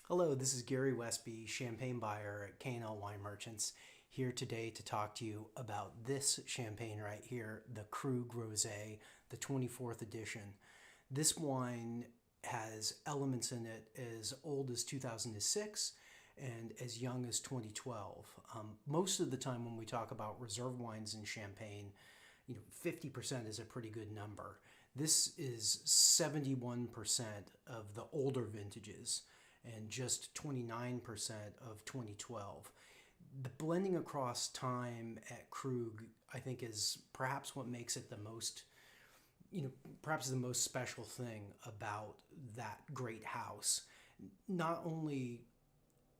Hello, this is Gary Westby, champagne buyer at KLWine Merchants, here today to talk to you about this champagne right here, the Krug Rosé, the 24th edition. This wine has elements in it as old as 2006 and as young as 2012. Most of the time when we talk about reserve wines in champagne, 50% is a pretty good number. This is 71% of the older vintages and just 29% of 2012. The blending across time at Krug, I think, is perhaps what makes it the most, perhaps the most special thing about that great house. Not only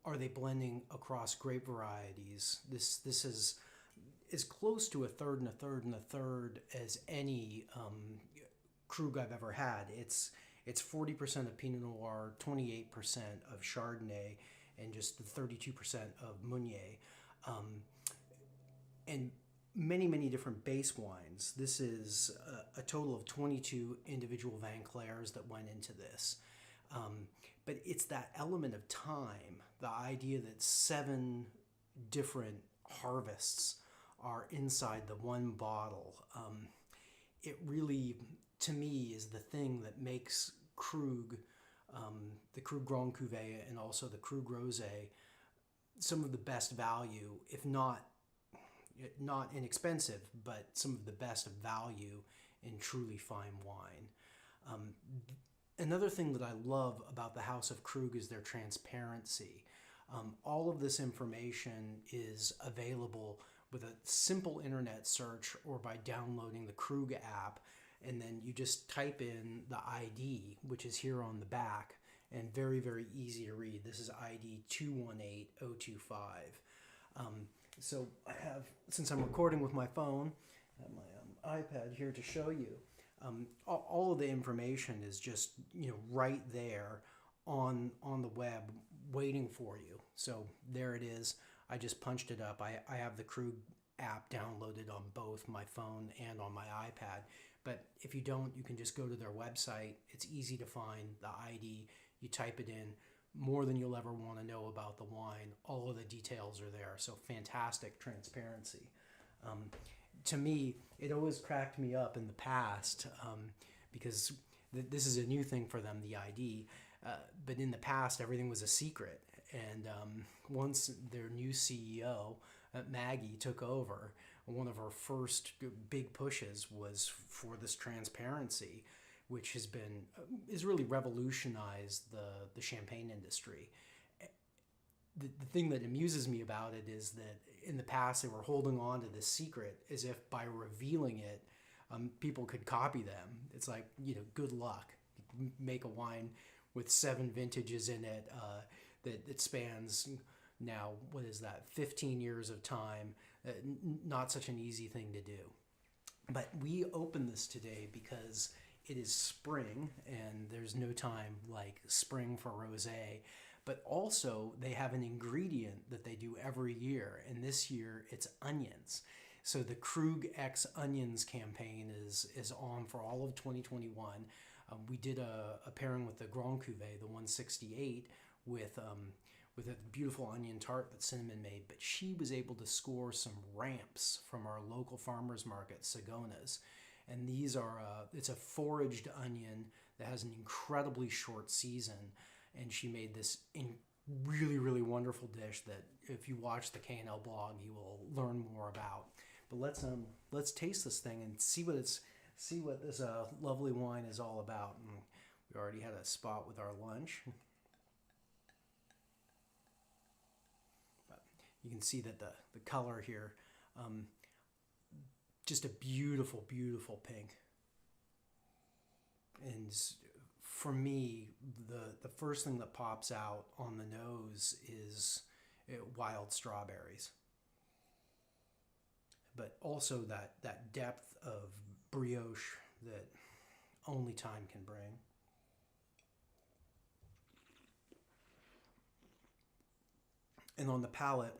are they blending across grape varieties, this is as close to a third and a third and a third as any Krug I've ever had. It's 40% of Pinot Noir, 28% of Chardonnay, and just 32% of Meunier, and many different base wines. This is a total of 22 individual Van Clairs that went into this. But it's that element of time, the idea that 7 different harvests are inside the one bottle. It really, to me, is the thing that makes Krug, the Krug Grand Cuvée and also the Krug Rosé, some of the best value, if not inexpensive, but some of the best value in truly fine wine. Another thing that I love about the House of Krug is their transparency. All of this information is available with a simple internet search or by downloading the Krug app, and then you just type in the ID, which is here on the back, and very easy to read. This is ID 218025. So I have, since I'm recording with my phone, I have my iPad here to show you. All of the information is just right there on the web waiting for you. So there it is. I just punched it up. I have the Krug app downloaded on both my phone and on my iPad. But if you don't, you can just go to their website. It's easy to find the ID. You type it in. More than you'll ever want to know about the wine. All of the details are there. So fantastic transparency. To me, it always cracked me up in the past because this is a new thing for them, the ID. But in the past, everything was a secret. And once their new CEO, Maggie, took over, one of her first big pushes was for this transparency, which is really revolutionized the champagne industry. The thing that amuses me about it is that in the past they were holding on to this secret as if by revealing it, people could copy them. It's like, good luck. Make a wine with 7 vintages in it that spans now, what is that, 15 years of time. Not such an easy thing to do. But we open this today because it is spring, and there's no time like spring for rosé. But also, they have an ingredient that they do every year, and this year it's onions. So the Krug X Onions campaign is on for all of 2021. We did a pairing with the Grand Cuvée, the 168, with a beautiful onion tart that Cinnamon made. But she was able to score some ramps from our local farmers market, Sagona's. And these are, it's a foraged onion that has an incredibly short season. And she made this really wonderful dish that if you watch the K&L blog, you will learn more about. But let's taste this thing and see what this lovely wine is all about. And we already had a spot with our lunch. But you can see that the color here, just a beautiful pink. And for me, the first thing that pops out on the nose is wild strawberries. But also that depth of brioche that only time can bring. And on the palate,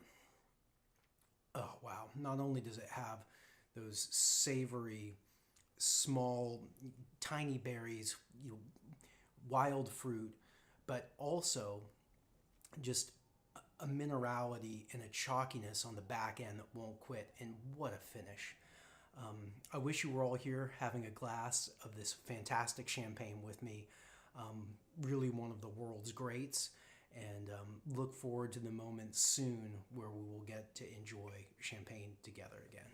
oh wow, not only does it have those savory, small, tiny berries, wild fruit, but also just a minerality and a chalkiness on the back end that won't quit. And what a finish. I wish you were all here having a glass of this fantastic champagne with me. Really one of the world's greats. And look forward to the moment soon where we will get to enjoy champagne together again.